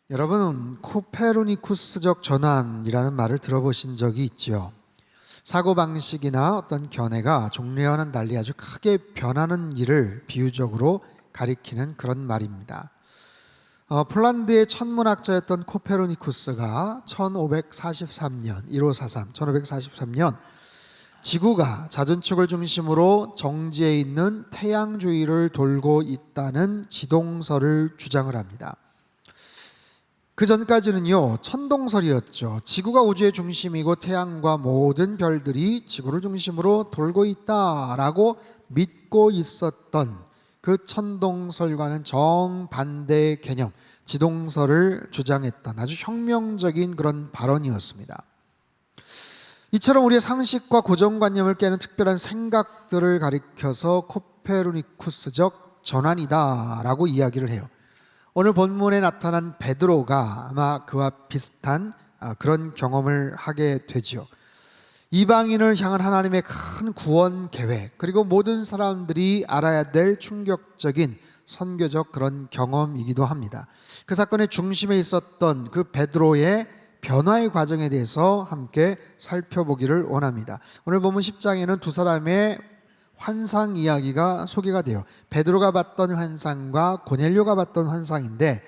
여러분은 코페르니쿠스적 전환이라는 말을 들어보신 적이 있지요. 사고방식이나 어떤 견해가 종래와는 달리 아주 크게 변하는 일을 비유적으로 가리키는 그런 말입니다. 폴란드의 천문학자였던 코페르니쿠스가 1543년 지구가 자전축을 중심으로 정지해 있는 태양 주위를 돌고 있다는 지동설을 주장을 합니다. 그 전까지는요, 천동설이었죠. 지구가 우주의 중심이고 태양과 모든 별들이 지구를 중심으로 돌고 있다라고 믿고 있었던 그 천동설과는 정반대의 개념, 지동설을 주장했던 아주 혁명적인 그런 발언이었습니다. 이처럼 우리의 상식과 고정관념을 깨는 특별한 생각들을 가리켜서 코페르니쿠스적 전환이다라고 이야기를 해요. 오늘 본문에 나타난 베드로가 아마 그와 비슷한 그런 경험을 하게 되죠. 이방인을 향한 하나님의 큰 구원 계획, 그리고 모든 사람들이 알아야 될 충격적인 선교적 그런 경험이기도 합니다. 그 사건의 중심에 있었던 그 베드로의 변화의 과정에 대해서 함께 살펴보기를 원합니다. 오늘 본문 10장에는 두 사람의 환상 이야기가 소개가 돼요. 베드로가 봤던 환상과 고넬료가 봤던 환상인데,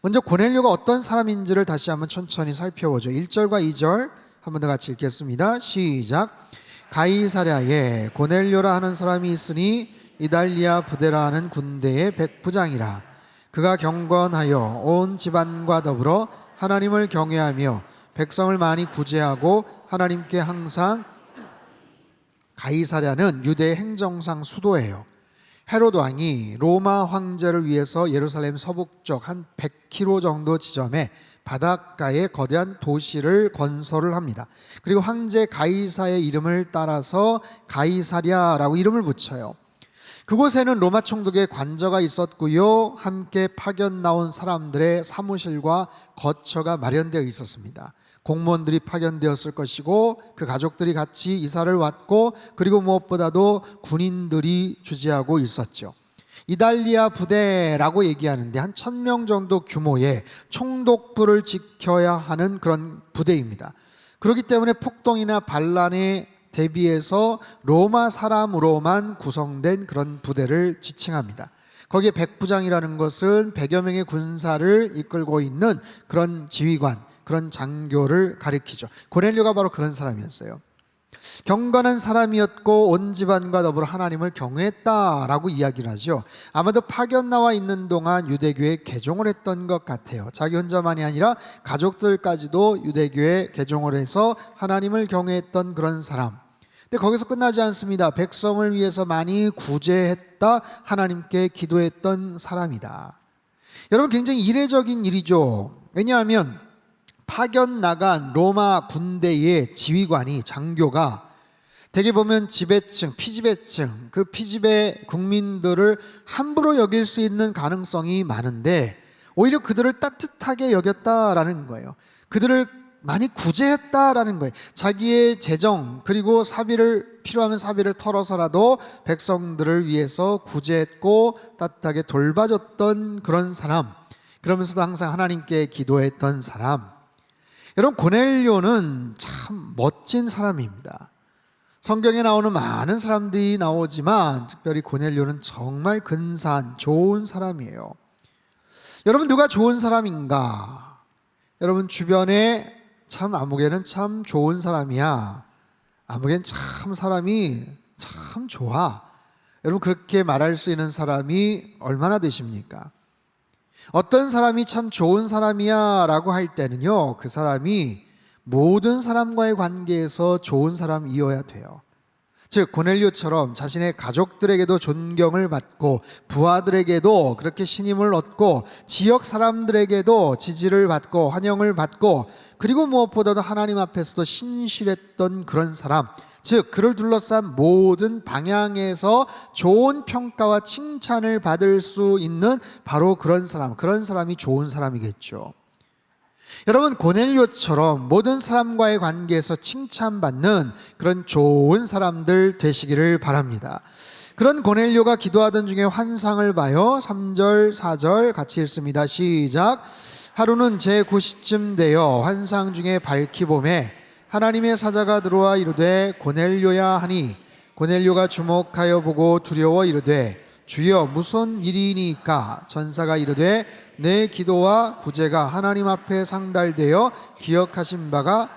먼저 고넬료가 어떤 사람인지를 다시 한번 천천히 살펴보죠. 1절과 2절 한번 더 같이 읽겠습니다. 시작. 가이사랴에 고넬료라 하는 사람이 있으니 이달리아 부대라 하는 군대의 백부장이라. 그가 경건하여 온 집안과 더불어 하나님을 경외하며 백성을 많이 구제하고 하나님께 항상, 가이사랴는 유대 행정상 수도예요. 헤롯 왕이 로마 황제를 위해서 예루살렘 서북쪽 한 100km 정도 지점에 바닷가에 거대한 도시를 건설을 합니다. 그리고 황제 가이사의 이름을 따라서 가이사랴라고 이름을 붙여요. 그곳에는 로마 총독의 관저가 있었고요, 함께 파견 나온 사람들의 사무실과 거처가 마련되어 있었습니다. 공무원들이 파견되었을 것이고 그 가족들이 같이 이사를 왔고, 그리고 무엇보다도 군인들이 주재하고 있었죠. 이달리아 부대라고 얘기하는데 한 1000명 정도 규모의 총독부를 지켜야 하는 그런 부대입니다. 그렇기 때문에 폭동이나 반란에 대비해서 로마 사람으로만 구성된 그런 부대를 지칭합니다. 거기에 백부장이라는 것은 100여 명의 군사를 이끌고 있는 그런 지휘관, 그런 장교를 가리키죠. 고넬료가 바로 그런 사람이었어요. 경건한 사람이었고 온 집안과 더불어 하나님을 경외했다라고 이야기를 하죠. 아마도 파견 나와 있는 동안 유대교에 개종을 했던 것 같아요. 자기 혼자만이 아니라 가족들까지도 유대교에 개종을 해서 하나님을 경외했던 그런 사람. 근데 거기서 끝나지 않습니다. 백성을 위해서 많이 구제했다, 하나님께 기도했던 사람이다. 여러분, 굉장히 이례적인 일이죠. 왜냐하면 파견 나간 로마 군대의 지휘관이, 장교가 대개 보면 지배층, 피지배층, 그 피지배 국민들을 함부로 여길 수 있는 가능성이 많은데 오히려 그들을 따뜻하게 여겼다라는 거예요. 그들을 많이 구제했다라는 거예요. 자기의 재정, 그리고 사비를, 필요하면 사비를 털어서라도 백성들을 위해서 구제했고 따뜻하게 돌봐줬던 그런 사람, 그러면서도 항상 하나님께 기도했던 사람. 여러분, 고넬료는 참 멋진 사람입니다. 성경에 나오는 많은 사람들이 나오지만 특별히 고넬료는 정말 근사한 좋은 사람이에요. 여러분, 누가 좋은 사람인가? 여러분 주변에 참 아무개는 참 좋은 사람이야, 아무개는 참 사람이 참 좋아, 여러분 그렇게 말할 수 있는 사람이 얼마나 되십니까? 어떤 사람이 참 좋은 사람이야 라고 할 때는요, 그 사람이 모든 사람과의 관계에서 좋은 사람이어야 돼요. 즉 고넬료처럼 자신의 가족들에게도 존경을 받고 부하들에게도 그렇게 신임을 얻고 지역 사람들에게도 지지를 받고 환영을 받고, 그리고 무엇보다도 하나님 앞에서도 신실했던 그런 사람, 즉 그를 둘러싼 모든 방향에서 좋은 평가와 칭찬을 받을 수 있는 바로 그런 사람이 좋은 사람이겠죠. 여러분, 고넬료처럼 모든 사람과의 관계에서 칭찬받는 그런 좋은 사람들 되시기를 바랍니다. 그런 고넬료가 기도하던 중에 환상을 봐요. 3절 4절 같이 읽습니다. 시작. 하루는 제9시쯤 되어 환상 중에 밝히 봄에 하나님의 사자가 들어와 이르되 고넬료야 하니 고넬료가 주목하여 보고 두려워 이르되 주여 무슨 일이니까? 전사가 이르되 내 기도와 구제가 하나님 앞에 상달되어 기억하신 바가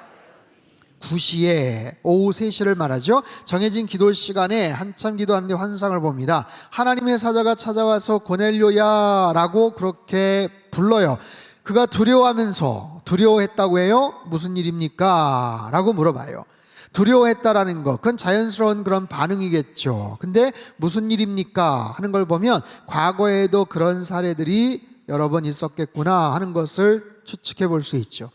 9시에 오후 3시를 말하죠. 정해진 기도 시간에 한참 기도하는데 환상을 봅니다. 하나님의 사자가 찾아와서 고넬료야 라고 그렇게 불러요. 그가 두려워했다고 해요? 무슨 일입니까? 라고 물어봐요. 두려워했다라는 것, 그건 자연스러운 그런 반응이겠죠. 근데 무슨 일입니까? 하는 걸 보면 과거에도 그런 사례들이 여러 번 있었겠구나 하는 것을 추측해 볼 수 있죠.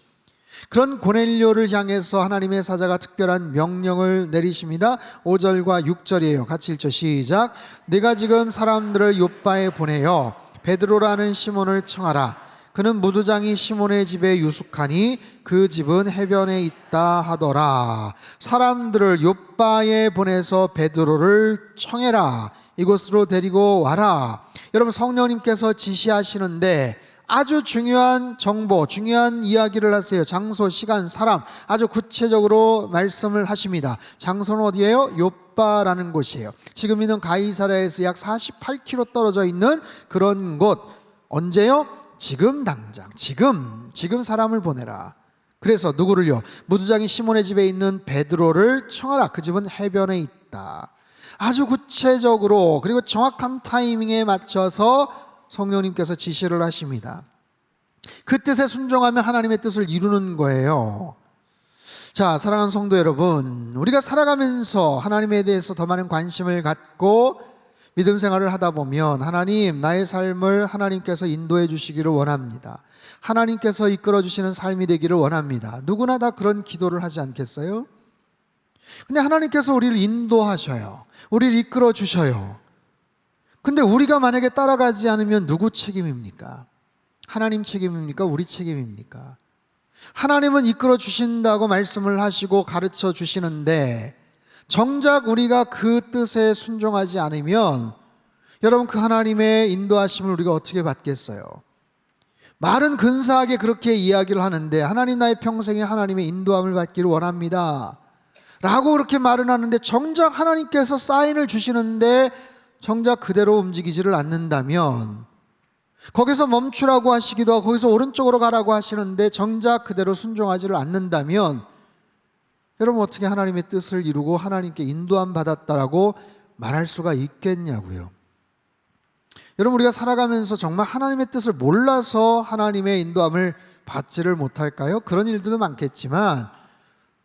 그런 고넬료를 향해서 하나님의 사자가 특별한 명령을 내리십니다. 5절과 6절이에요. 같이 읽죠. 시작. 네가 지금 사람들을 요빠에 보내어 베드로라는 시몬을 청하라. 그는 무두장이 시몬의 집에 유숙하니 그 집은 해변에 있다 하더라. 사람들을 요빠에 보내서 베드로를 청해라. 이곳으로 데리고 와라. 여러분, 성령님께서 지시하시는데 아주 중요한 정보, 중요한 이야기를 하세요. 장소, 시간, 사람 아주 구체적으로 말씀을 하십니다. 장소는 어디예요? 요빠라는 곳이에요. 지금 있는 가이사랴에서 약 48km 떨어져 있는 그런 곳. 언제요? 지금 당장, 지금 사람을 보내라. 그래서 누구를요? 무두장이 시몬의 집에 있는 베드로를 청하라. 그 집은 해변에 있다. 아주 구체적으로 그리고 정확한 타이밍에 맞춰서 성령님께서 지시를 하십니다. 그 뜻에 순종하면 하나님의 뜻을 이루는 거예요. 자, 사랑하는 성도 여러분, 우리가 살아가면서 하나님에 대해서 더 많은 관심을 갖고 믿음 생활을 하다 보면 하나님, 나의 삶을 하나님께서 인도해 주시기를 원합니다. 하나님께서 이끌어 주시는 삶이 되기를 원합니다. 누구나 다 그런 기도를 하지 않겠어요? 근데 하나님께서 우리를 인도하셔요. 우리를 이끌어 주셔요. 근데 우리가 만약에 따라가지 않으면 누구 책임입니까? 하나님 책임입니까? 우리 책임입니까? 하나님은 이끌어 주신다고 말씀을 하시고 가르쳐 주시는데 정작 우리가 그 뜻에 순종하지 않으면 여러분, 그 하나님의 인도하심을 우리가 어떻게 받겠어요? 말은 근사하게 그렇게 이야기를 하는데 하나님, 나의 평생에 하나님의 인도함을 받기를 원합니다 라고 그렇게 말은 하는데 정작 하나님께서 사인을 주시는데 정작 그대로 움직이지를 않는다면, 거기서 멈추라고 하시기도 하고 거기서 오른쪽으로 가라고 하시는데 정작 그대로 순종하지를 않는다면 여러분, 어떻게 하나님의 뜻을 이루고 하나님께 인도함 받았다라고 말할 수가 있겠냐고요. 여러분, 우리가 살아가면서 정말 하나님의 뜻을 몰라서 하나님의 인도함을 받지를 못할까요? 그런 일들도 많겠지만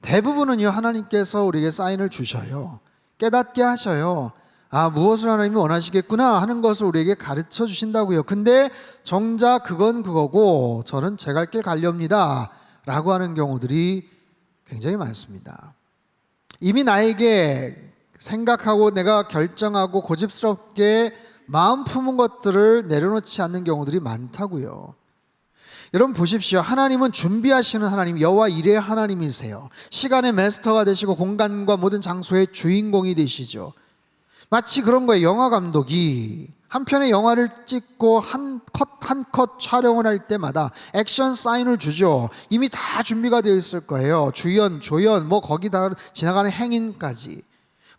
대부분은요, 하나님께서 우리에게 사인을 주셔요. 깨닫게 하셔요. 아, 무엇을 하나님이 원하시겠구나 하는 것을 우리에게 가르쳐 주신다고요. 근데 정작 그건 그거고 저는 제 갈 길 가렵니다 라고 하는 경우들이 굉장히 많습니다. 이미 나에게 생각하고 내가 결정하고 고집스럽게 마음 품은 것들을 내려놓지 않는 경우들이 많다고요. 여러분 보십시오. 하나님은 준비하시는 하나님, 여호와 일의 하나님이세요. 시간의 마스터가 되시고 공간과 모든 장소의 주인공이 되시죠. 마치 그런 거예요. 영화 감독이 한 편의 영화를 찍고 한 컷 촬영을 할 때마다 액션 사인을 주죠. 이미 다 준비가 되어 있을 거예요. 주연, 조연, 거기다 지나가는 행인까지,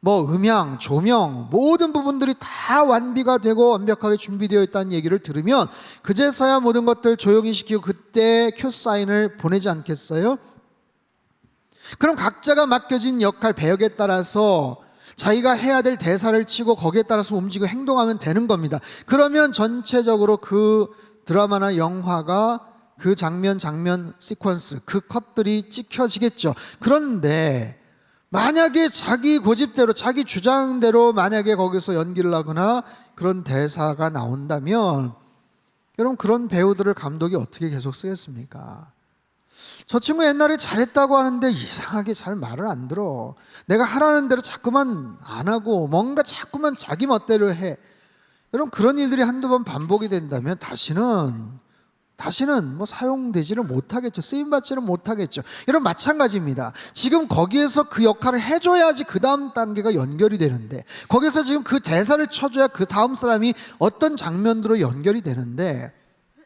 음향, 조명, 모든 부분들이 다 완비가 되고 완벽하게 준비되어 있다는 얘기를 들으면 그제서야 모든 것들 조용히 시키고 그때 큐 사인을 보내지 않겠어요? 그럼 각자가 맡겨진 역할, 배역에 따라서 자기가 해야 될 대사를 치고 거기에 따라서 움직이고 행동하면 되는 겁니다. 그러면 전체적으로 그 드라마나 영화가 그 장면 시퀀스, 그 컷들이 찍혀지겠죠. 그런데 만약에 자기 고집대로, 자기 주장대로 만약에 거기서 연기를 하거나 그런 대사가 나온다면 여러분, 그런 배우들을 감독이 어떻게 계속 쓰겠습니까? 저 친구 옛날에 잘했다고 하는데 이상하게 잘 말을 안 들어. 내가 하라는 대로 자꾸만 안 하고 뭔가 자꾸만 자기 멋대로 해. 여러분, 그런 일들이 한두 번 반복이 된다면 다시는 사용되지를 못하겠죠. 쓰임받지를 못하겠죠. 여러분, 마찬가지입니다. 지금 거기에서 그 역할을 해줘야지 그 다음 단계가 연결이 되는데, 거기서 지금 그 대사를 쳐줘야 그 다음 사람이 어떤 장면으로 연결이 되는데,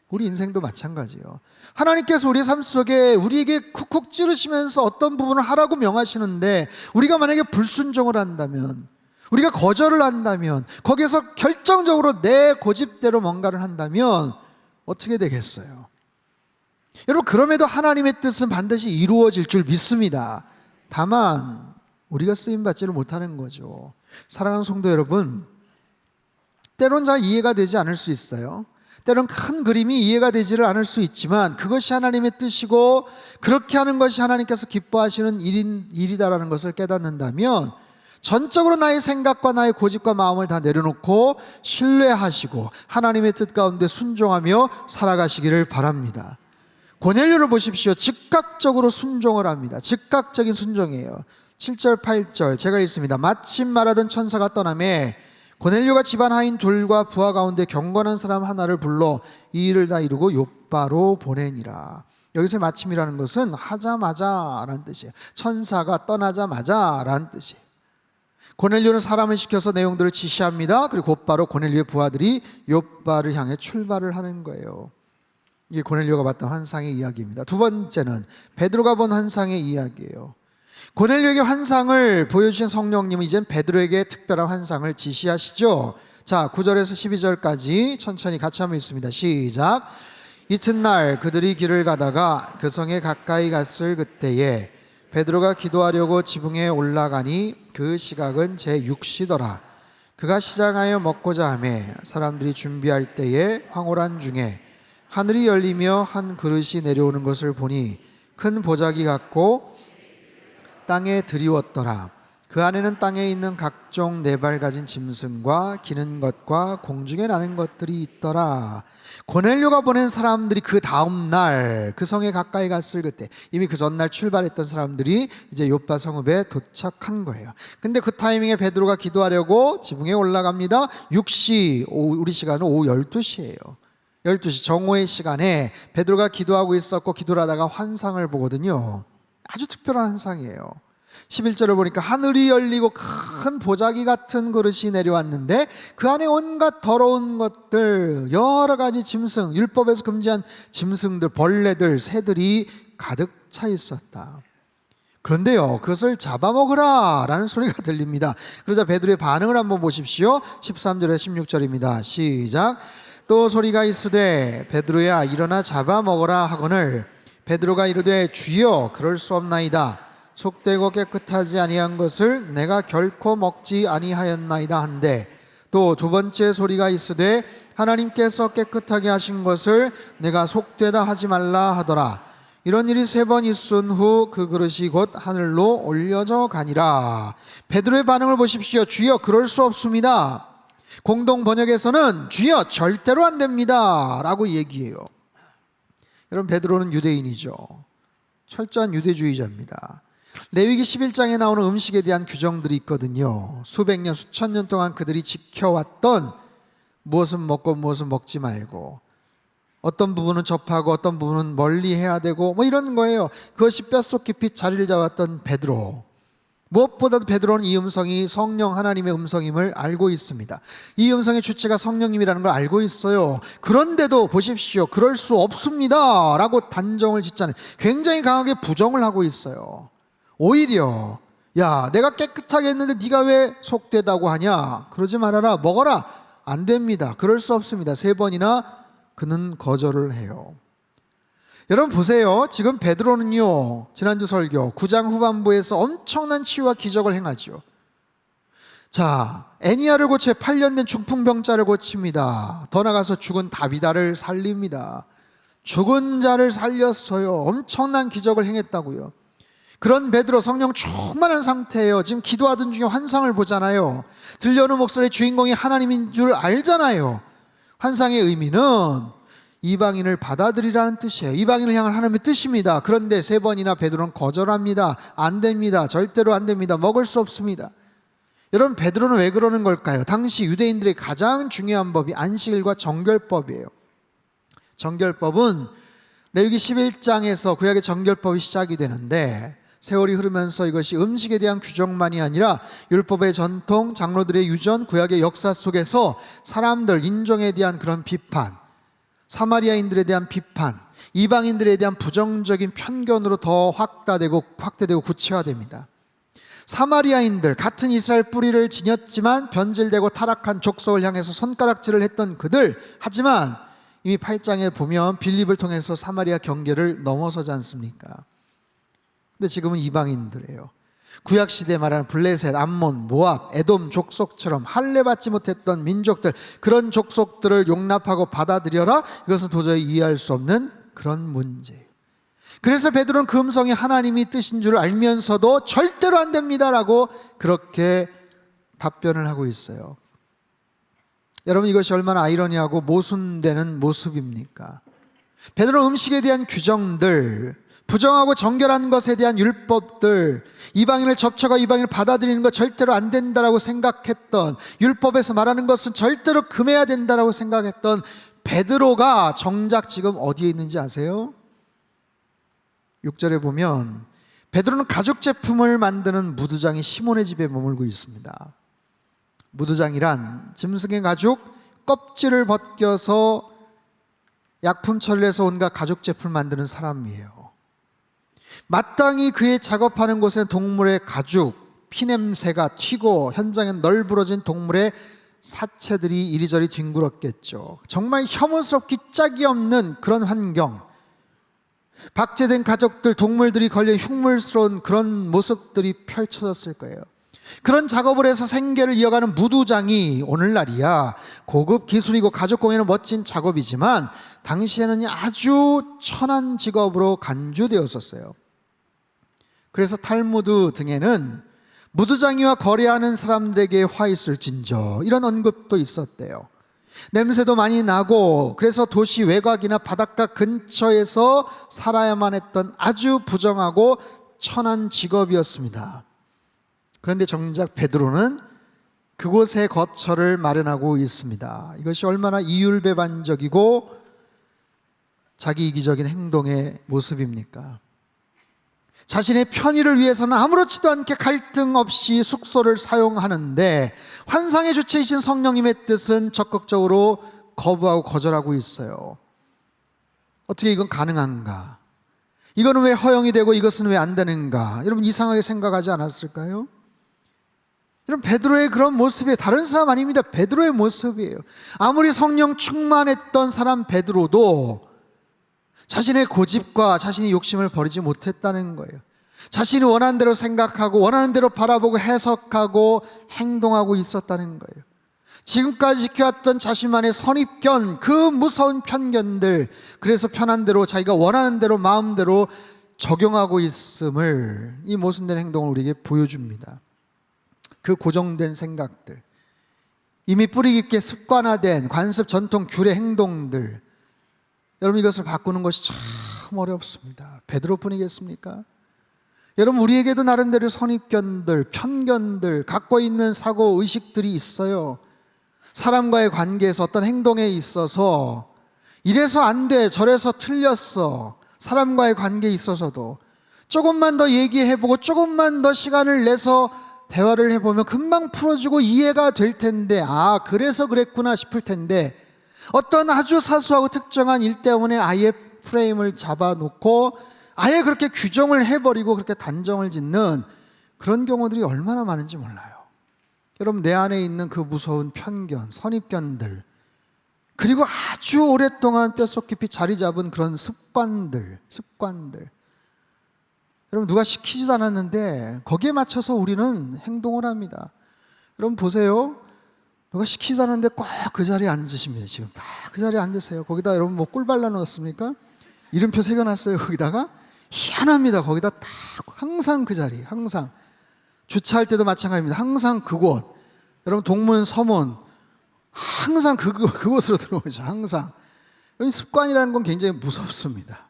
우리 인생도 마찬가지예요. 하나님께서 우리 삶 속에 우리에게 쿡쿡 찌르시면서 어떤 부분을 하라고 명하시는데 우리가 만약에 불순종을 한다면, 우리가 거절을 한다면, 거기에서 결정적으로 내 고집대로 뭔가를 한다면 어떻게 되겠어요? 여러분, 그럼에도 하나님의 뜻은 반드시 이루어질 줄 믿습니다. 다만 우리가 쓰임받지를 못하는 거죠. 사랑하는 성도 여러분, 때론 잘 이해가 되지 않을 수 있어요. 때론 큰 그림이 이해가 되지를 않을 수 있지만 그것이 하나님의 뜻이고 그렇게 하는 것이 하나님께서 기뻐하시는 일이다라는 것을 깨닫는다면 전적으로 나의 생각과 나의 고집과 마음을 다 내려놓고 신뢰하시고 하나님의 뜻 가운데 순종하며 살아가시기를 바랍니다. 고넬료를 보십시오. 즉각적으로 순종을 합니다. 즉각적인 순종이에요. 7절 8절 제가 읽습니다. 마침 말하던 천사가 떠나매 고넬료가 집안 하인 둘과 부하 가운데 경건한 사람 하나를 불러 이 일을 다 이루고 욥바로 보내니라. 여기서 마침이라는 것은 하자마자 라는 뜻이에요. 천사가 떠나자마자 라는 뜻이에요. 고넬료는 사람을 시켜서 내용들을 지시합니다. 그리고 곧바로 고넬료의 부하들이 욥바를 향해 출발을 하는 거예요. 이게 고넬료가 봤던 환상의 이야기입니다. 두 번째는 베드로가 본 환상의 이야기예요. 고넬료에게 환상을 보여주신 성령님은 이젠 베드로에게 특별한 환상을 지시하시죠. 자, 9절에서 12절까지 천천히 같이 한번 읽습니다. 시작. 이튿날 그들이 길을 가다가 그 성에 가까이 갔을 그때에 베드로가 기도하려고 지붕에 올라가니 그 시각은 제6시더라. 그가 시장하여 먹고자 하매 사람들이 준비할 때에 황홀한 중에 하늘이 열리며 한 그릇이 내려오는 것을 보니 큰 보자기 같고 땅에 드리웠더라. 그 안에는 땅에 있는 각종 네 발 가진 짐승과 기는 것과 공중에 나는 것들이 있더라. 고넬료가 보낸 사람들이 그 다음 날 그 성에 가까이 갔을 그때, 이미 그 전날 출발했던 사람들이 이제 욥바 성읍에 도착한 거예요. 근데 그 타이밍에 베드로가 기도하려고 지붕에 올라갑니다. 6시, 우리 시간은 오후 12시예요 12시 정오의 시간에 베드로가 기도하고 있었고 기도를 하다가 환상을 보거든요. 아주 특별한 환상이에요. 11절을 보니까 하늘이 열리고 큰 보자기 같은 그릇이 내려왔는데 그 안에 온갖 더러운 것들, 여러 가지 짐승, 율법에서 금지한 짐승들, 벌레들, 새들이 가득 차 있었다. 그런데요, 그것을 잡아먹으라 라는 소리가 들립니다. 그러자 베드로의 반응을 한번 보십시오. 13절에 16절입니다. 시작. 또 소리가 있으되 베드로야 일어나 잡아먹으라 하거늘 베드로가 이르되 주여 그럴 수 없나이다. 속되고 깨끗하지 아니한 것을 내가 결코 먹지 아니하였나이다 한데 또 두 번째 소리가 있으되 하나님께서 깨끗하게 하신 것을 내가 속되다 하지 말라 하더라. 이런 일이 3번 있은 후 그 그릇이 곧 하늘로 올려져 가니라. 베드로의 반응을 보십시오. 주여 그럴 수 없습니다. 공동 번역에서는 주여 절대로 안 됩니다 라고 얘기해요. 여러분, 베드로는 유대인이죠. 철저한 유대주의자입니다. 레위기 11장에 나오는 음식에 대한 규정들이 있거든요. 수백 년, 수천 년 동안 그들이 지켜왔던 무엇은 먹고 무엇은 먹지 말고, 어떤 부분은 접하고 어떤 부분은 멀리 해야 되고 뭐 이런 거예요. 그것이 뼛속 깊이 자리를 잡았던 베드로. 무엇보다도 베드로는 이 음성이 성령 하나님의 음성임을 알고 있습니다. 이 음성의 주체가 성령님이라는 걸 알고 있어요. 그런데도 보십시오. 그럴 수 없습니다 라고 단정을 짓잖아요. 굉장히 강하게 부정을 하고 있어요. 오히려 야, 내가 깨끗하게 했는데 네가 왜 속되다고 하냐? 그러지 말아라. 먹어라. 안 됩니다. 그럴 수 없습니다. 3번이나 그는 거절을 해요. 여러분 보세요. 지금 베드로는요, 지난주 설교 9장 후반부에서 엄청난 치유와 기적을 행하죠. 자, 애니아를 고쳐 8년 된 중풍병자를 고칩니다. 더 나가서 죽은 다비다를 살립니다. 죽은 자를 살렸어요. 엄청난 기적을 행했다고요. 그런 베드로, 성령 충만한 상태예요. 지금 기도하던 중에 환상을 보잖아요. 들려오는 목소리의 주인공이 하나님인 줄 알잖아요. 환상의 의미는 이방인을 받아들이라는 뜻이에요. 이방인을 향한 하나님의 뜻입니다. 그런데 3번이나 베드로는 거절합니다. 안 됩니다. 절대로 안 됩니다. 먹을 수 없습니다. 여러분, 베드로는 왜 그러는 걸까요? 당시 유대인들의 가장 중요한 법이 안식일과 정결법이에요. 정결법은 레위기 11장에서 구약의 정결법이 시작이 되는데, 세월이 흐르면서 이것이 음식에 대한 규정만이 아니라 율법의 전통, 장로들의 유전, 구약의 역사 속에서 사람들, 인종에 대한 그런 비판, 사마리아인들에 대한 비판, 이방인들에 대한 부정적인 편견으로 더 확대되고 구체화됩니다. 사마리아인들, 같은 이스라엘 뿌리를 지녔지만 변질되고 타락한 족속을 향해서 손가락질을 했던 그들, 하지만 이미 8장에 보면 빌립을 통해서 사마리아 경계를 넘어서지 않습니까? 근데 지금은 이방인들이에요. 구약시대에 말하는 블레셋, 암몬, 모압, 에돔 족속처럼 할례받지 못했던 민족들, 그런 족속들을 용납하고 받아들여라? 이것은 도저히 이해할 수 없는 그런 문제예요. 그래서 베드로는 그 음성이 하나님이 뜻인 줄 알면서도 절대로 안 됩니다라고 그렇게 답변을 하고 있어요. 여러분, 이것이 얼마나 아이러니하고 모순되는 모습입니까? 베드로는 음식에 대한 규정들, 부정하고 정결한 것에 대한 율법들, 이방인을 접촉하고 이방인을 받아들이는 것 절대로 안 된다라고 생각했던, 율법에서 말하는 것은 절대로 금해야 된다라고 생각했던 베드로가 정작 지금 어디에 있는지 아세요? 6절에 보면 베드로는 가죽 제품을 만드는 무두장이 시몬의 집에 머물고 있습니다. 무두장이란 짐승의 가죽 껍질을 벗겨서 약품 처리해서 온갖 가죽 제품을 만드는 사람이에요. 마땅히 그의 작업하는 곳에 동물의 가죽, 피냄새가 튀고 현장엔 널브러진 동물의 사체들이 이리저리 뒹굴었겠죠. 정말 혐오스럽기 짝이 없는 그런 환경, 박제된 가족들, 동물들이 걸려 흉물스러운 그런 모습들이 펼쳐졌을 거예요. 그런 작업을 해서 생계를 이어가는 무두장이 오늘날이야 고급 기술이고 가죽공예는 멋진 작업이지만 당시에는 아주 천한 직업으로 간주되었었어요. 그래서 탈무드 등에는 무두장이와 거래하는 사람들에게 화 있을진저 이런 언급도 있었대요. 냄새도 많이 나고 그래서 도시 외곽이나 바닷가 근처에서 살아야만 했던 아주 부정하고 천한 직업이었습니다. 그런데 정작 베드로는 그곳에 거처를 마련하고 있습니다. 이것이 얼마나 이율배반적이고 자기 이기적인 행동의 모습입니까? 자신의 편의를 위해서는 아무렇지도 않게 갈등 없이 숙소를 사용하는데 환상의 주체이신 성령님의 뜻은 적극적으로 거부하고 거절하고 있어요. 어떻게 이건 가능한가? 이거는 왜 허용이 되고 이것은 왜 안 되는가? 여러분 이상하게 생각하지 않았을까요? 여러분 베드로의 그런 모습이 다른 사람 아닙니다. 베드로의 모습이에요. 아무리 성령 충만했던 사람 베드로도 자신의 고집과 자신의 욕심을 버리지 못했다는 거예요. 자신이 원하는 대로 생각하고 원하는 대로 바라보고 해석하고 행동하고 있었다는 거예요. 지금까지 지켜왔던 자신만의 선입견, 그 무서운 편견들, 그래서 편한 대로 자기가 원하는 대로 마음대로 적용하고 있음을 이 모순된 행동을 우리에게 보여줍니다. 그 고정된 생각들, 이미 뿌리 깊게 습관화된 관습, 전통, 규례, 행동들, 여러분 이것을 바꾸는 것이 참 어렵습니다. 베드로뿐이겠습니까? 여러분 우리에게도 나름대로 선입견들, 편견들, 갖고 있는 사고 의식들이 있어요. 사람과의 관계에서 어떤 행동에 있어서 이래서 안 돼, 저래서 틀렸어. 사람과의 관계에 있어서도 조금만 더 얘기해보고 조금만 더 시간을 내서 대화를 해보면 금방 풀어주고 이해가 될 텐데, 아 그래서 그랬구나 싶을 텐데 어떤 아주 사소하고 특정한 일 때문에 아예 프레임을 잡아놓고 아예 그렇게 규정을 해버리고 그렇게 단정을 짓는 그런 경우들이 얼마나 많은지 몰라요. 여러분 내 안에 있는 그 무서운 편견, 선입견들, 그리고 아주 오랫동안 뼛속 깊이 자리 잡은 그런 습관들 여러분 누가 시키지도 않았는데 거기에 맞춰서 우리는 행동을 합니다. 여러분 보세요. 누가 시키지도 않았는데 꼭 그 자리에 앉으십니다. 지금 다 그 자리에 앉으세요. 거기다 여러분 뭐 꿀 발라놓았습니까? 이름표 새겨놨어요. 거기다가 희한합니다. 거기다 딱 항상 그 자리, 항상 주차할 때도 마찬가지입니다. 항상 그곳. 여러분 동문, 서문 항상 그곳으로 들어오죠. 항상. 습관이라는 건 굉장히 무섭습니다.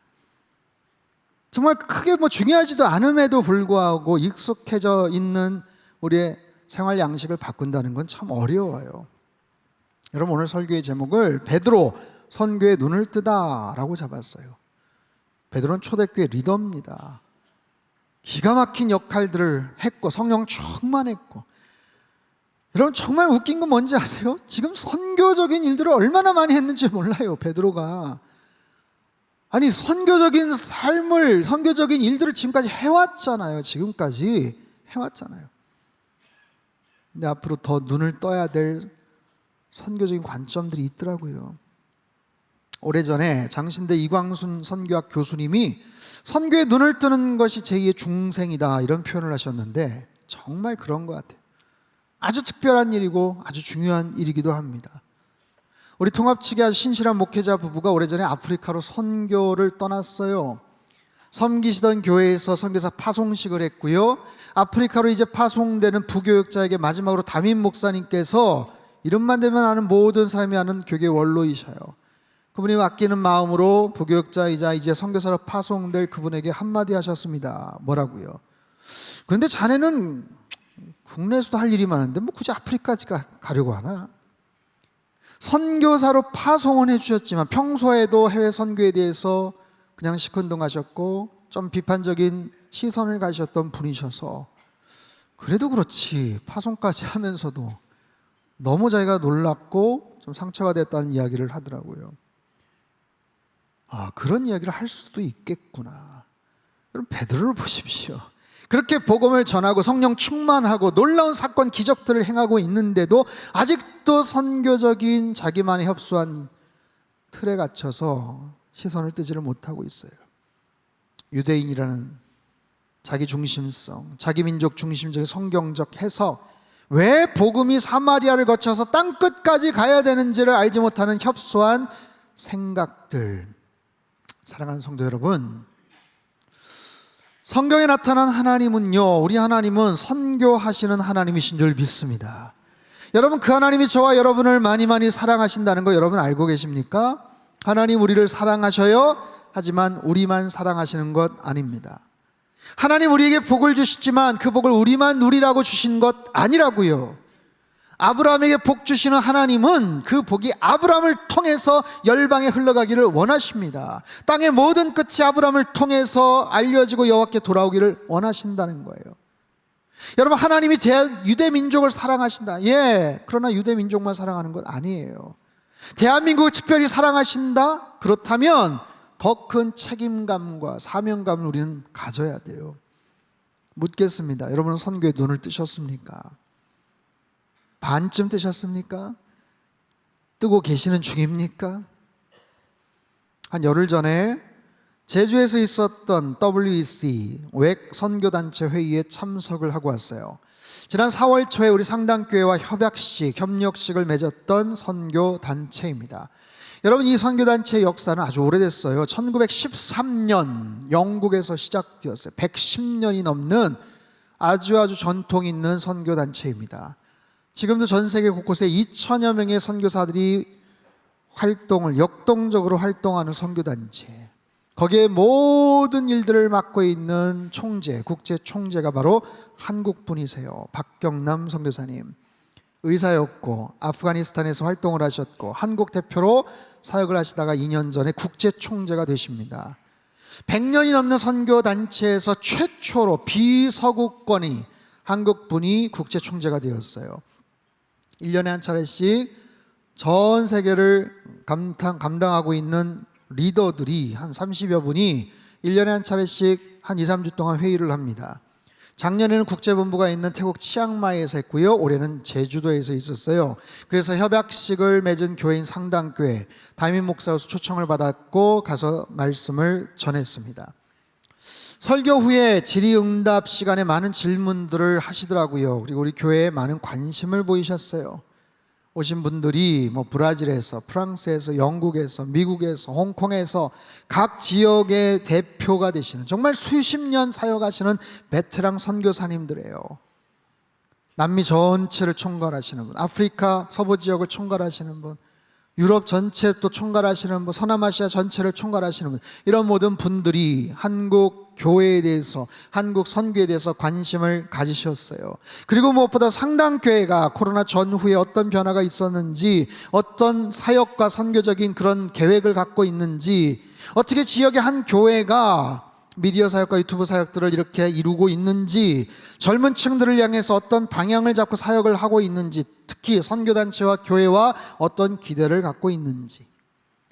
정말 크게 뭐 중요하지도 않음에도 불구하고 익숙해져 있는 우리의 생활 양식을 바꾼다는 건 참 어려워요. 여러분 오늘 설교의 제목을 베드로 선교의 눈을 뜨다라고 잡았어요. 베드로는 초대교회 리더입니다. 기가 막힌 역할들을 했고 성령 충만했고 여러분 정말 웃긴 건 뭔지 아세요? 지금 선교적인 일들을 얼마나 많이 했는지 몰라요, 베드로가. 아니, 선교적인 삶을, 선교적인 일들을 지금까지 해왔잖아요. 지금까지 해왔잖아요. 근데 앞으로 더 눈을 떠야 될 선교적인 관점들이 있더라고요. 오래전에 장신대 이광순 선교학 교수님이 선교에 눈을 뜨는 것이 제2의 중생이다, 이런 표현을 하셨는데 정말 그런 것 같아요. 아주 특별한 일이고 아주 중요한 일이기도 합니다. 우리 통합 측의 아주 신실한 목회자 부부가 오래전에 아프리카로 선교를 떠났어요. 섬기시던 교회에서 선교사 파송식을 했고요. 아프리카로 이제 파송되는 부교역자에게 마지막으로 담임 목사님께서 이름만 대면 아는 모든 사람이 아는 교계 원로이셔요. 그분이 아끼는 마음으로 부교역자이자 이제 선교사로 파송될 그분에게 한마디 하셨습니다. 뭐라고요? 그런데 자네는 국내에서도 할 일이 많은데 뭐 굳이 아프리카까지 가려고 하나? 선교사로 파송은 해주셨지만 평소에도 해외 선교에 대해서 그냥 시큰둥하셨고 좀 비판적인 시선을 가지셨던 분이셔서 그래도 그렇지 파송까지 하면서도 너무 자기가 놀랍고 좀 상처가 됐다는 이야기를 하더라고요. 아, 그런 이야기를 할 수도 있겠구나. 여러분, 베드로를 보십시오. 그렇게 복음을 전하고 성령 충만하고 놀라운 사건 기적들을 행하고 있는데도 아직도 선교적인 자기만의 협소한 틀에 갇혀서 시선을 뜨지를 못하고 있어요. 유대인이라는 자기 중심성, 자기 민족 중심적인 성경적 해석, 왜 복음이 사마리아를 거쳐서 땅끝까지 가야 되는지를 알지 못하는 협소한 생각들. 사랑하는 성도 여러분, 성경에 나타난 하나님은요, 우리 하나님은 선교하시는 하나님이신 줄 믿습니다. 여러분, 그 하나님이 저와 여러분을 많이 사랑하신다는 거 여러분 알고 계십니까? 하나님 우리를 사랑하셔요. 하지만 우리만 사랑하시는 것 아닙니다. 하나님 우리에게 복을 주시지만 그 복을 우리만 누리라고 주신 것 아니라고요. 아브라함에게 복 주시는 하나님은 그 복이 아브라함을 통해서 열방에 흘러가기를 원하십니다. 땅의 모든 끝이 아브라함을 통해서 알려지고 여호와께 돌아오기를 원하신다는 거예요. 여러분, 하나님이 유대 민족을 사랑하신다. 예, 그러나 유대 민족만 사랑하는 건 아니에요. 대한민국을 특별히 사랑하신다? 그렇다면 더 큰 책임감과 사명감을 우리는 가져야 돼요. 묻겠습니다. 여러분은 선교에 눈을 뜨셨습니까? 반쯤 뜨셨습니까? 뜨고 계시는 중입니까? 한 열흘 전에 제주에서 있었던 WEC 웩 선교단체 회의에 참석을 하고 왔어요. 지난 4월 초에 우리 상당교회와 협력식을 맺었던 선교단체입니다. 여러분, 이 선교단체의 역사는 아주 오래됐어요. 1913년 영국에서 시작되었어요. 110년이 넘는 아주 전통 있는 선교단체입니다. 지금도 전 세계 곳곳에 2천여 명의 선교사들이 역동적으로 활동하는 선교단체, 거기에 모든 일들을 맡고 있는 국제 총재가 바로 한국분이세요. 박경남 선교사님. 의사였고 아프가니스탄에서 활동을 하셨고 한국 대표로 사역을 하시다가 2년 전에 국제 총재가 되십니다. 100년이 넘는 선교단체에서 최초로 비서구권이 한국분이 국제 총재가 되었어요. 1년에 한 차례씩 전 세계를 감당하고 있는 리더들이 한 30여 분이 1년에 한 차례씩 한 2, 3주 동안 회의를 합니다. 작년에는 국제본부가 있는 태국 치앙마이에서 했고요. 올해는 제주도에서 있었어요. 그래서 협약식을 맺은 교회인 상당교회 담임 목사로서 초청을 받았고 가서 말씀을 전했습니다. 설교 후에 질의응답 시간에 많은 질문들을 하시더라고요. 그리고 우리 교회에 많은 관심을 보이셨어요. 오신 분들이 브라질에서, 프랑스에서, 영국에서, 미국에서, 홍콩에서 각 지역의 대표가 되시는 정말 수십 년 사역하시는 베테랑 선교사님들이에요. 남미 전체를 총괄하시는 분, 아프리카 서부 지역을 총괄하시는 분, 유럽 전체 또 총괄하시는 분, 서남아시아 전체를 총괄하시는 분, 이런 모든 분들이 한국 교회에 대해서, 한국 선교에 대해서 관심을 가지셨어요. 그리고 무엇보다 상당교회가 코로나 전후에 어떤 변화가 있었는지, 어떤 사역과 선교적인 그런 계획을 갖고 있는지, 어떻게 지역의 한 교회가 미디어 사역과 유튜브 사역들을 이렇게 이루고 있는지, 젊은 층들을 향해서 어떤 방향을 잡고 사역을 하고 있는지, 특히 선교단체와 교회와 어떤 기대를 갖고 있는지,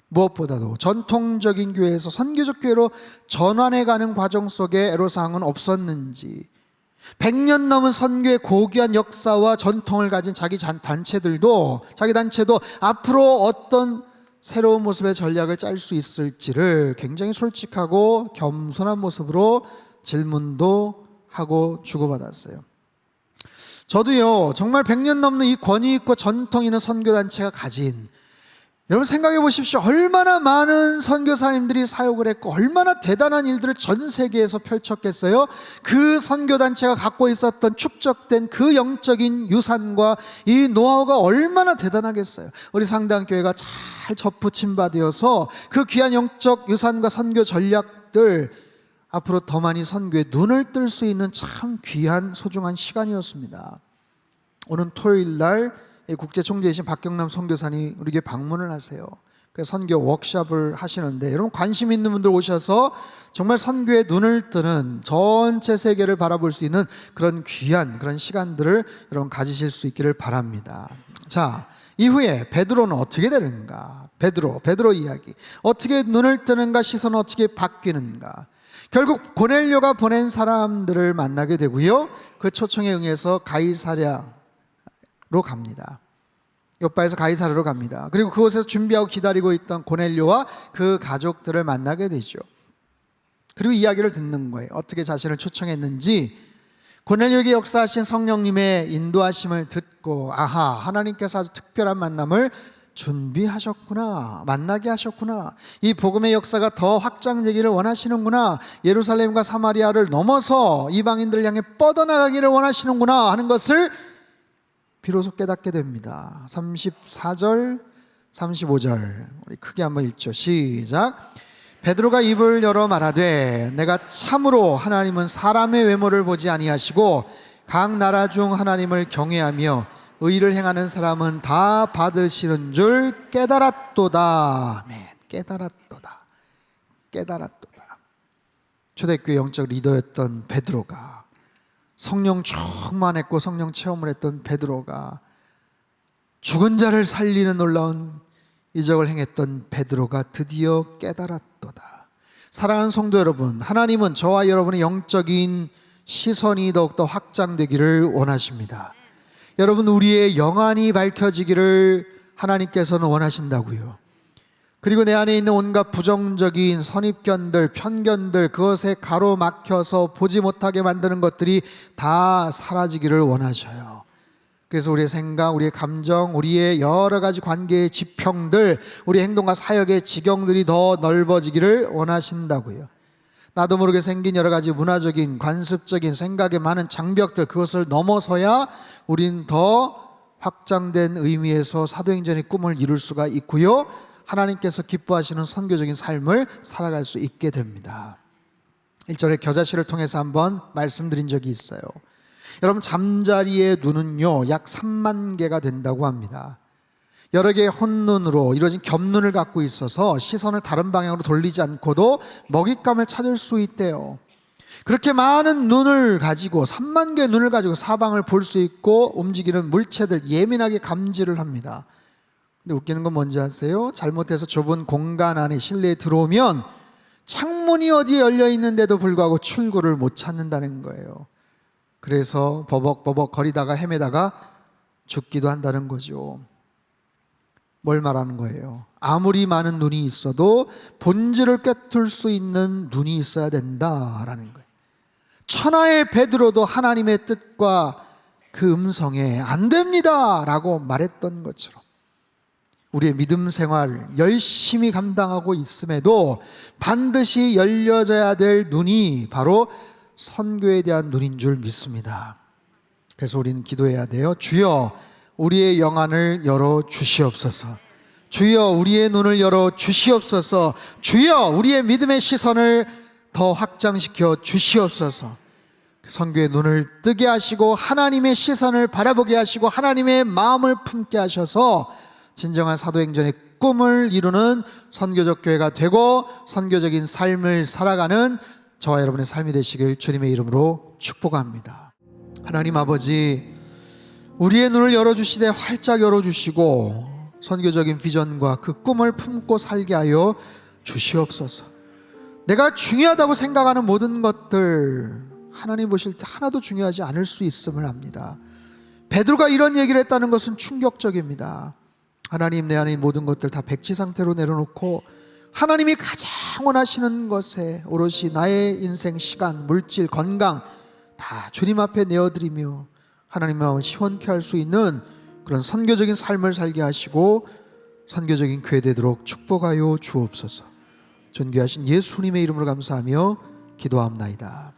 무엇보다도 전통적인 교회에서 선교적 교회로 전환해가는 과정 속에 애로사항은 없었는지, 100년 넘은 선교의 고귀한 역사와 전통을 가진 자기 단체도 앞으로 어떤 새로운 모습의 전략을 짤 수 있을지를 굉장히 솔직하고 겸손한 모습으로 질문도 하고 주고받았어요. 저도요, 정말 100년 넘는 이 권위 있고 전통 있는 선교단체가 가진, 여러분 생각해 보십시오. 얼마나 많은 선교사님들이 사역을 했고 얼마나 대단한 일들을 전 세계에서 펼쳤겠어요. 그 선교단체가 갖고 있었던 축적된 그 영적인 유산과 이 노하우가 얼마나 대단하겠어요. 우리 상당교회가 잘 접붙임받아서 그 귀한 영적 유산과 선교 전략들, 앞으로 더 많이 선교에 눈을 뜰 수 있는 참 귀한 소중한 시간이었습니다. 오늘 토요일 날 국제총재이신 박경남 선교사님 우리 교회 방문을 하세요. 그래서 선교 워크숍을 하시는데, 여러분 관심 있는 분들 오셔서 정말 선교에 눈을 뜨는, 전체 세계를 바라볼 수 있는 그런 귀한 그런 시간들을 여러분 가지실 수 있기를 바랍니다. 자, 이후에 베드로는 어떻게 되는가? 베드로 이야기 어떻게 눈을 뜨는가? 시선은 어떻게 바뀌는가? 결국 고넬료가 보낸 사람들을 만나게 되고요, 그 초청에 응해서 가이사랴로 갑니다. 요빠에서 가이사랴로 갑니다. 그리고 그곳에서 준비하고 기다리고 있던 고넬료와 그 가족들을 만나게 되죠. 그리고 이야기를 듣는 거예요. 어떻게 자신을 초청했는지, 고넬료에게 역사하신 성령님의 인도하심을 듣고, 아하, 하나님께서 아주 특별한 만남을 준비하셨구나, 만나게 하셨구나, 이 복음의 역사가 더 확장되기를 원하시는구나, 예루살렘과 사마리아를 넘어서 이방인들을 향해 뻗어나가기를 원하시는구나 하는 것을 비로소 깨닫게 됩니다. 34절 35절 우리 크게 한번 읽죠. 시작. 베드로가 입을 열어 말하되 내가 참으로 하나님은 사람의 외모를 보지 아니하시고 각 나라 중 하나님을 경외하며 의를 행하는 사람은 다 받으시는 줄 깨달았도다. 깨달았도다. 초대교회 영적 리더였던 베드로가, 성령 충만했고 성령 체험을 했던 베드로가, 죽은 자를 살리는 놀라운 이적을 행했던 베드로가 드디어 깨달았도다. 사랑하는 성도 여러분, 하나님은 저와 여러분의 영적인 시선이 더욱더 확장되기를 원하십니다. 여러분, 우리의 영안이 밝혀지기를 하나님께서는 원하신다고요. 그리고 내 안에 있는 온갖 부정적인 선입견들, 편견들, 그것에 가로막혀서 보지 못하게 만드는 것들이 다 사라지기를 원하셔요. 그래서 우리의 생각, 우리의 감정, 우리의 여러 가지 관계의 지평들, 우리 행동과 사역의 지경들이 더 넓어지기를 원하신다고요. 나도 모르게 생긴 여러 가지 문화적인, 관습적인 생각의 많은 장벽들, 그것을 넘어서야 우린 더 확장된 의미에서 사도행전의 꿈을 이룰 수가 있고요, 하나님께서 기뻐하시는 선교적인 삶을 살아갈 수 있게 됩니다. 1절에 겨자씨를 통해서 한번 말씀드린 적이 있어요. 여러분, 잠자리의 눈은요 약 3만 개가 된다고 합니다. 여러 개의 혼눈으로 이루어진 겹눈을 갖고 있어서 시선을 다른 방향으로 돌리지 않고도 먹잇감을 찾을 수 있대요. 그렇게 많은 눈을 가지고, 3만 개의 눈을 가지고 사방을 볼 수 있고 움직이는 물체들 예민하게 감지를 합니다. 근데 웃기는 건 뭔지 아세요? 잘못해서 좁은 공간 안에 실내에 들어오면 창문이 어디에 열려 있는데도 불구하고 출구를 못 찾는다는 거예요. 그래서 버벅버벅 거리다가 헤매다가 죽기도 한다는 거죠. 뭘 말하는 거예요? 아무리 많은 눈이 있어도 본질을 꿰뚫을 수 있는 눈이 있어야 된다라는 거예요. 천하의 베드로도 하나님의 뜻과 그 음성에 안 됩니다 라고 말했던 것처럼, 우리의 믿음 생활 열심히 감당하고 있음에도 반드시 열려져야 될 눈이 바로 선교에 대한 눈인 줄 믿습니다. 그래서 우리는 기도해야 돼요. 주여, 우리의 영안을 열어 주시옵소서. 주여, 우리의 눈을 열어 주시옵소서. 주여, 우리의 믿음의 시선을 더 확장시켜 주시옵소서. 선교의 눈을 뜨게 하시고 하나님의 시선을 바라보게 하시고 하나님의 마음을 품게 하셔서 진정한 사도행전의 꿈을 이루는 선교적 교회가 되고 선교적인 삶을 살아가는 저와 여러분의 삶이 되시길 주님의 이름으로 축복합니다. 하나님 아버지, 우리의 눈을 열어주시되 활짝 열어주시고 선교적인 비전과 그 꿈을 품고 살게 하여 주시옵소서. 내가 중요하다고 생각하는 모든 것들 하나님 보실 때 하나도 중요하지 않을 수 있음을 압니다. 베드로가 이런 얘기를 했다는 것은 충격적입니다. 하나님, 내 안에 있는 모든 것들 다 백지 상태로 내려놓고 하나님이 가장 원하시는 것에 오롯이 나의 인생, 시간, 물질, 건강 다 주님 앞에 내어드리며 하나님의 마음을 시원케 할 수 있는 그런 선교적인 삶을 살게 하시고 선교적인 교회 되도록 축복하여 주옵소서. 존귀하신 예수님의 이름으로 감사하며 기도합나이다.